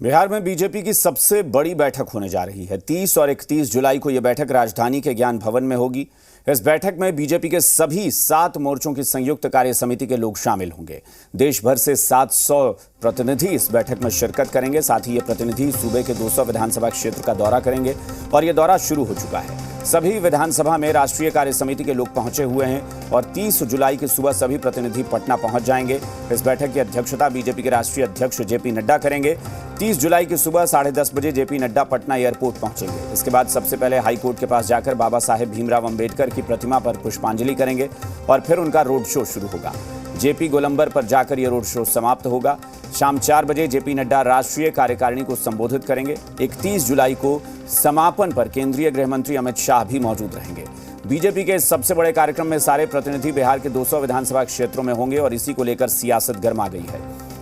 बिहार में बीजेपी की सबसे बड़ी बैठक होने जा रही है। 30 और 31 जुलाई को यह बैठक राजधानी के ज्ञान भवन में होगी। इस बैठक में बीजेपी के सभी 7 मोर्चों की संयुक्त कार्य समिति के लोग शामिल होंगे। देश भर से 700 प्रतिनिधि इस बैठक में शिरकत करेंगे। साथ ही ये प्रतिनिधि सूबे के 200 विधानसभा क्षेत्र का दौरा करेंगे और ये दौरा शुरू हो चुका है। सभी विधानसभा में राष्ट्रीय कार्य समिति के लोग पहुंचे हुए हैं और 30 जुलाई की सुबह सभी प्रतिनिधि पटना पहुंच जाएंगे। इस बैठक की अध्यक्षता बीजेपी के राष्ट्रीय अध्यक्ष जेपी नड्डा करेंगे। 30 जुलाई की सुबह 10:30 बजे जेपी नड्डा पटना एयरपोर्ट पहुंचेंगे। इसके बाद सबसे पहले हाईकोर्ट के पास जाकर बाबा साहेब भीमराव अंबेडकर की प्रतिमा पर पुष्पांजलि करेंगे और फिर उनका रोड शो शुरू होगा। जेपी गोलंबर पर जाकर यह रोड शो समाप्त होगा। शाम 4 बजे जेपी नड्डा राष्ट्रीय कार्यकारिणी को संबोधित करेंगे। 31 जुलाई को समापन पर केंद्रीय गृह मंत्री अमित शाह भी मौजूद रहेंगे। बीजेपी के इस सबसे बड़े कार्यक्रम में सारे प्रतिनिधि बिहार के 200 विधानसभा क्षेत्रों में होंगे और इसी को लेकर सियासत गर्मा गई है।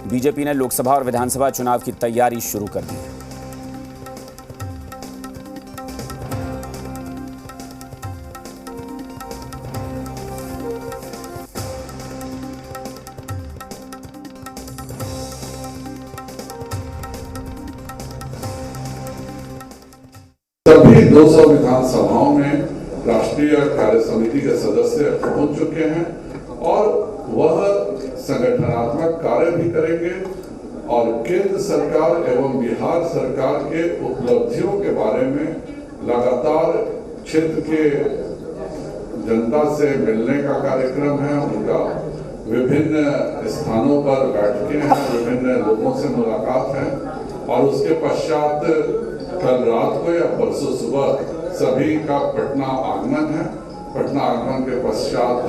बीजेपी ने लोकसभा और विधानसभा चुनाव की तैयारी शुरू कर दी है। सभी 200 विधानसभाओं में राष्ट्रीय कार्य समिति के सदस्य पहुंच चुके हैं और वह संगठनात्मक कार्य भी करेंगे और केंद्र सरकार एवं बिहार सरकार के उपलब्धियों के बारे में लगातार क्षेत्र के जनता से मिलने का कार्यक्रम है। उनका विभिन्न स्थानों पर बैठकें हैं, विभिन्न लोगों से मुलाकात है और उसके पश्चात कल रात को या परसों सुबह सभी का पटना आगमन है। पटना आगमन के पश्चात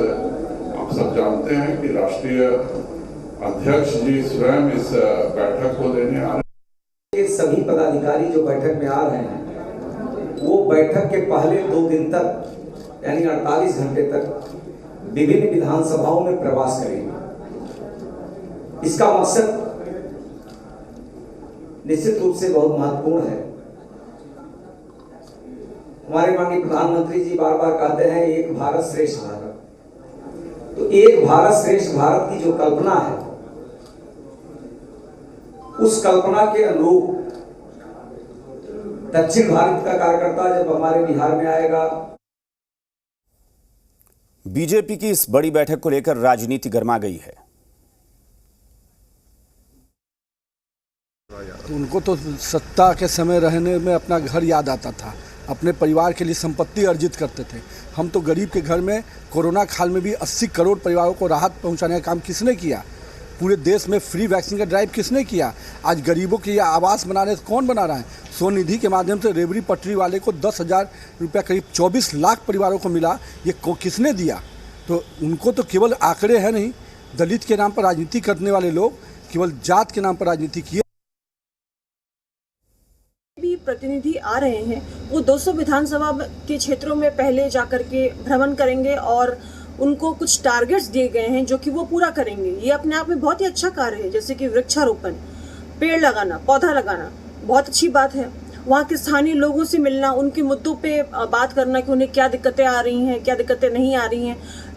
आप सब जानते हैं कि राष्ट्रीय अध्यक्ष जी स्वयं इस बैठक को लेने आ रहे हैं। सभी पदाधिकारी जो बैठक में आ रहे हैं वो बैठक के पहले 2 दिन तक यानी 48 घंटे तक विभिन्न विधानसभाओं में प्रवास करेंगे। इसका मकसद निश्चित रूप से बहुत महत्वपूर्ण है। हमारे माननीय प्रधानमंत्री जी बार बार कहते हैं एक भारत श्रेष्ठ भारत। तो एक भारत श्रेष्ठ भारत की जो कल्पना है उस कल्पना के अनुरूप दक्षिण भारत का कार्यकर्ता जब हमारे बिहार में आएगा। बीजेपी की इस बड़ी बैठक को लेकर राजनीति गर्मा गई है। तो उनको तो सत्ता के समय रहने में अपना घर याद आता था, अपने परिवार के लिए संपत्ति अर्जित करते थे। हम तो गरीब के घर में कोरोना काल में भी 80 करोड़ परिवारों को राहत पहुंचाने का काम किसने किया? पूरे देश में फ्री वैक्सीन का ड्राइव किसने किया? आज गरीबों के लिए आवास बनाने से कौन बना रहा है? स्वनिधि के माध्यम से रेवड़ी पटरी वाले को 10,000 रुपया करीब 24 लाख परिवारों को मिला। ये किसने दिया? तो उनको तो केवल आंकड़े हैं नहीं, दलित के नाम पर राजनीति करने वाले लोग केवल जात के नाम पर राजनीति किए। भी प्रतिनिधि आ रहे हैं वो 200 विधानसभा के क्षेत्रों में पहले जाकर के भ्रमण करेंगे और उनको कुछ टारगेट्स दिए गए हैं जो कि वो पूरा करेंगे। ये अपने आप में बहुत ही अच्छा कार्य है, जैसे कि वृक्षारोपण, पेड़ लगाना, पौधा लगाना, बहुत अच्छी बात है। वहाँ के स्थानीय लोगों से मिलना, उनके मुद्दों पे बात करना कि उन्हें क्या दिक्कतें आ रही हैं, क्या दिक्कतें नहीं आ रही हैं,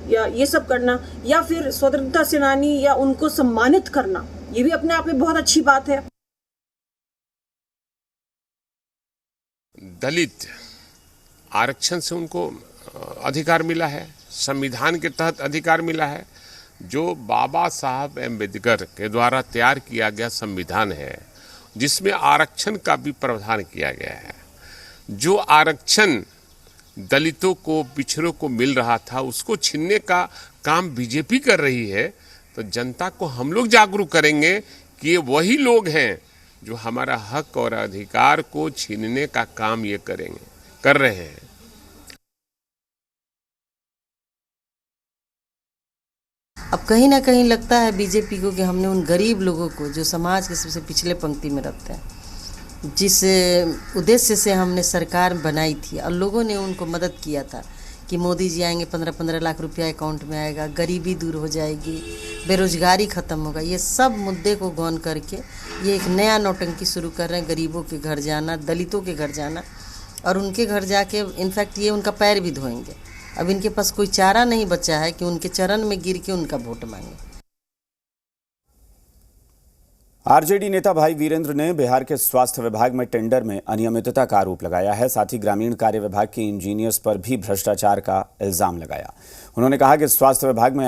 या ये सब करना, या फिर स्वतंत्रता सेनानी या उनको सम्मानित करना, ये भी अपने आप में बहुत अच्छी बात है। दलित आरक्षण से उनको अधिकार मिला है, संविधान के तहत अधिकार मिला है। जो बाबा साहब अम्बेडकर के द्वारा तैयार किया गया संविधान है जिसमें आरक्षण का भी प्रावधान किया गया है। जो आरक्षण दलितों को, पिछड़ों को मिल रहा था उसको छीनने का काम बीजेपी कर रही है। तो जनता को हम लोग जागरूक करेंगे कि ये वही लोग हैं जो हमारा हक और अधिकार को छीनने का काम ये कर रहे हैं। अब कहीं ना कहीं लगता है बीजेपी को कि हमने उन गरीब लोगों को जो समाज के सबसे पिछले पंक्ति में रहते हैं, जिस उद्देश्य से हमने सरकार बनाई थी और लोगों ने उनको मदद किया था कि मोदी जी आएंगे 15-15 लाख रुपया अकाउंट में आएगा, गरीबी दूर हो जाएगी, बेरोजगारी ख़त्म होगा, ये सब मुद्दे को गौन करके ये एक नया नौटंकी शुरू कर रहे हैं। गरीबों के घर जाना, दलितों के घर जाना और उनके घर जाके इनफैक्ट ये उनका पैर भी धोएंगे। अब इनके पास कोई चारा नहीं बचा है कि उनके चरण में गिर के उनका वोट मांगे। आरजेडी नेता भाई वीरेंद्र ने बिहार के स्वास्थ्य विभाग में टेंडर में अनियमितता का आरोप लगाया है। साथ ही ग्रामीण कार्य विभाग के इंजीनियर्स पर भी भ्रष्टाचार का इल्जाम लगाया। उन्होंने कहा कि स्वास्थ्य विभाग में